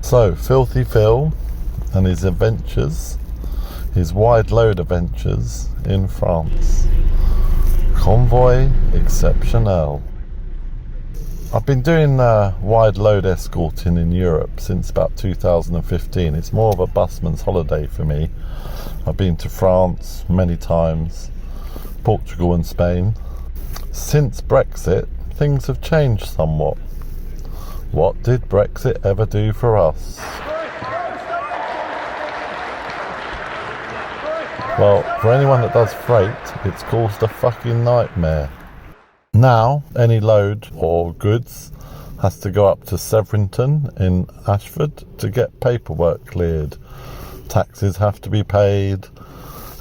So, Philthy Phil and his adventures, his wide load adventures in France. Convoy exceptionnel. I've been doing wide load escorting in Europe since about 2015. It's more of a busman's holiday for me. I've been to France many times, Portugal and Spain. Since Brexit, things have changed somewhat. What did Brexit ever do for us? Well, for anyone that does freight, it's caused a fucking nightmare. Now, any load or goods has to go up to Severington in Ashford to get paperwork cleared. Taxes have to be paid,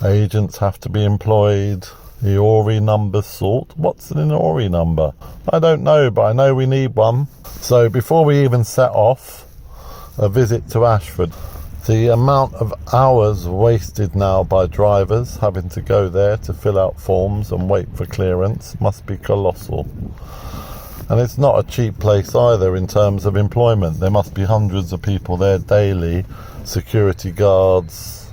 agents have to be employed, the ORI number sort. What's an ORI number? I don't know, but I know we need one. So before we even set off, a visit to Ashford. The amount of hours wasted now by drivers having to go there to fill out forms and wait for clearance must be colossal. And it's not a cheap place either in terms of employment. There must be hundreds of people there daily, security guards,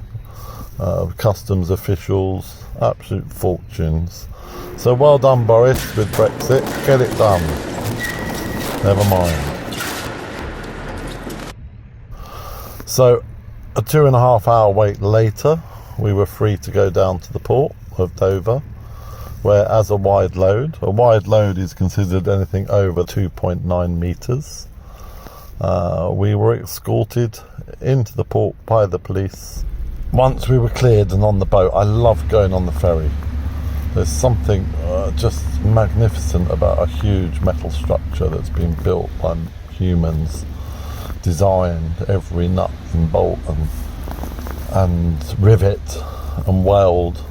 customs officials, absolute fortunes. So well done, Boris, with Brexit. Get it done. Never mind. So, a 2.5 hour wait later, we were free to go down to the port of Dover, where as a wide load is considered anything over 2.9 metres. We were escorted into the port by the police. Once we were cleared and on the boat, I love going on the ferry. There's something just magnificent about a huge metal structure that's been built by humans, designed every nut and bolt and rivet and weld,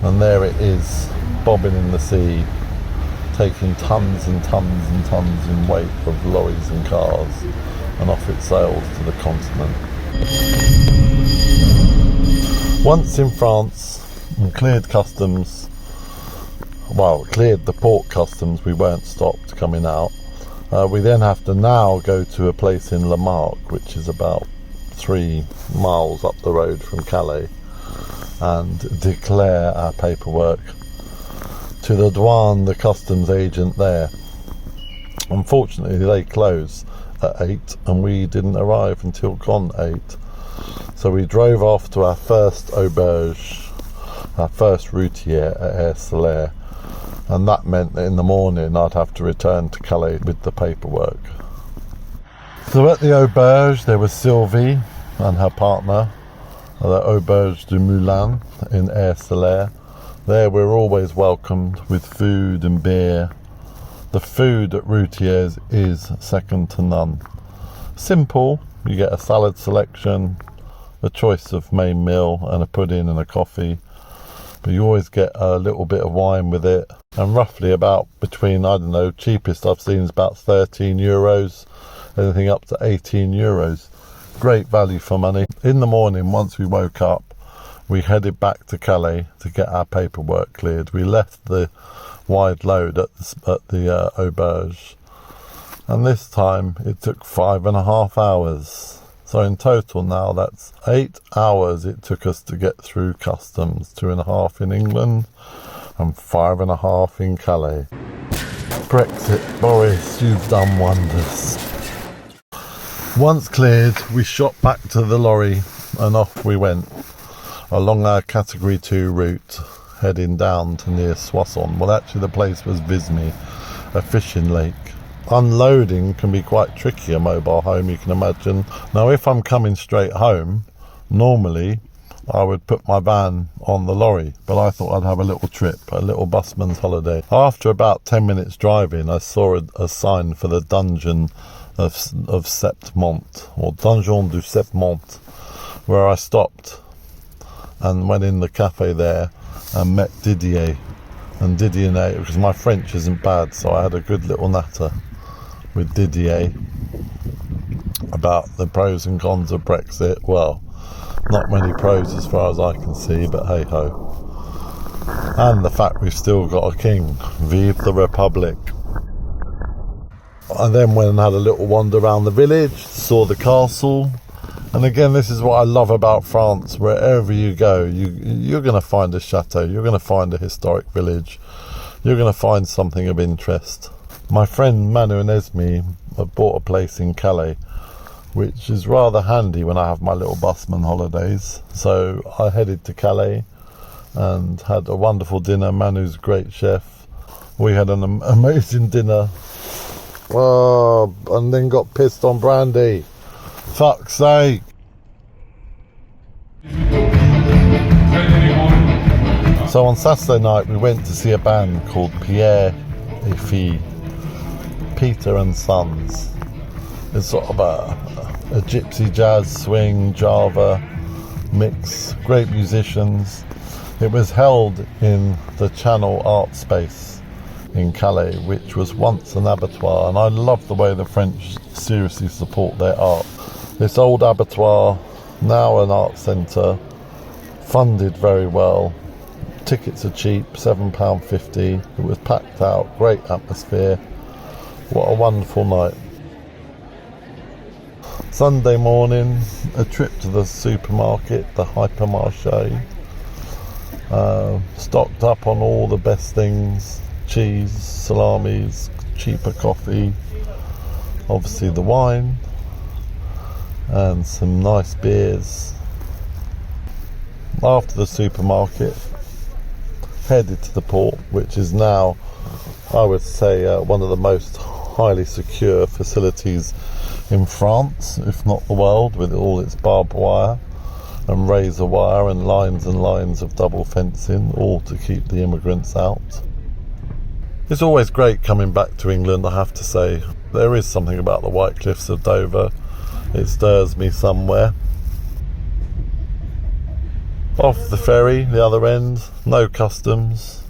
and there it is, bobbing in the sea, taking tons and tons and tons in weight of lorries and cars, and off it sails to the continent. Once in France and cleared customs, cleared the port customs, we weren't stopped coming out. We then have to now go to a place in La Marque, which is about 3 miles up the road from Calais, and declare our paperwork to the douane, the customs agent there. Unfortunately, they close at 8 and we didn't arrive until gone 8. So we drove off to our first auberge, our first routier at Calais. And that meant that in the morning I'd have to return to Calais with the paperwork. So at the auberge there was Sylvie and her partner, the Auberge du Moulin in Calais. There we're always welcomed with food and beer. The food at routiers is second to none. Simple, you get a salad selection, a choice of main meal and a pudding and a coffee. But you always get a little bit of wine with it, and roughly about between, cheapest I've seen is about 13 euros, anything up to 18 euros. Great value for money. In the morning, once we woke up, we headed back to Calais to get our paperwork cleared. We left the wide load at the auberge, and this time it took 5.5 hours. So in total now, that's 8 hours it took us to get through customs, 2.5 in England and 5.5 in Calais. Brexit, Boris, you've done wonders. Once cleared, we shot back to the lorry and off we went along our Category 2 route, heading down to near Soissons. Well, actually the place was Vismy, a fishing lake. Unloading can be quite tricky, a mobile home, you can imagine. Now, if I'm coming straight home, normally I would put my van on the lorry, but I thought I'd have a little trip, a little busman's holiday. After about 10 minutes driving, I saw a sign for the dungeon of Septmont, or Donjon du Septmont, where I stopped and went in the cafe there and met Didier. And Didier, because my French isn't bad, so I had a good little natter with Didier about the pros and cons of Brexit. Well, not many pros as far as I can see, but hey ho. And the fact we've still got a king. Vive the Republic. I then went and had a little wander around the village, saw the castle. And again, this is what I love about France. Wherever you go, you're going to find a chateau, you're going to find a historic village, you're going to find something of interest. My friend Manu and Esme have bought a place in Calais, which is rather handy when I have my little busman holidays. So I headed to Calais and had a wonderful dinner. Manu's a great chef. We had an amazing dinner. And then got pissed on brandy. Fuck's sake. So on Saturday night we went to see a band called Pierre et Fille, Peter and Sons. It's sort of a gypsy jazz, swing, Java mix, great musicians. It was held in the Channel Art Space in Calais, which was once an abattoir, and I love the way the French seriously support their art. This old abattoir, now an art centre, funded very well. Tickets are cheap, £7.50. It was packed out, great atmosphere. What a wonderful night. Sunday morning, a trip to the supermarket, the hypermarché. Stocked up on all the best things, cheese, salamis, cheaper coffee, obviously the wine, and some nice beers. After the supermarket, headed to the port, which is now, I would say, one of the most highly secure facilities in France, if not the world, with all its barbed wire and razor wire and lines of double fencing, all to keep the immigrants out. It's always great coming back to England, I have to say. There is something about the White Cliffs of Dover. It stirs me somewhere. Off the ferry, the other end, no customs,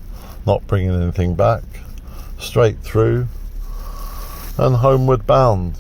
not bringing anything back, straight through and homeward bound.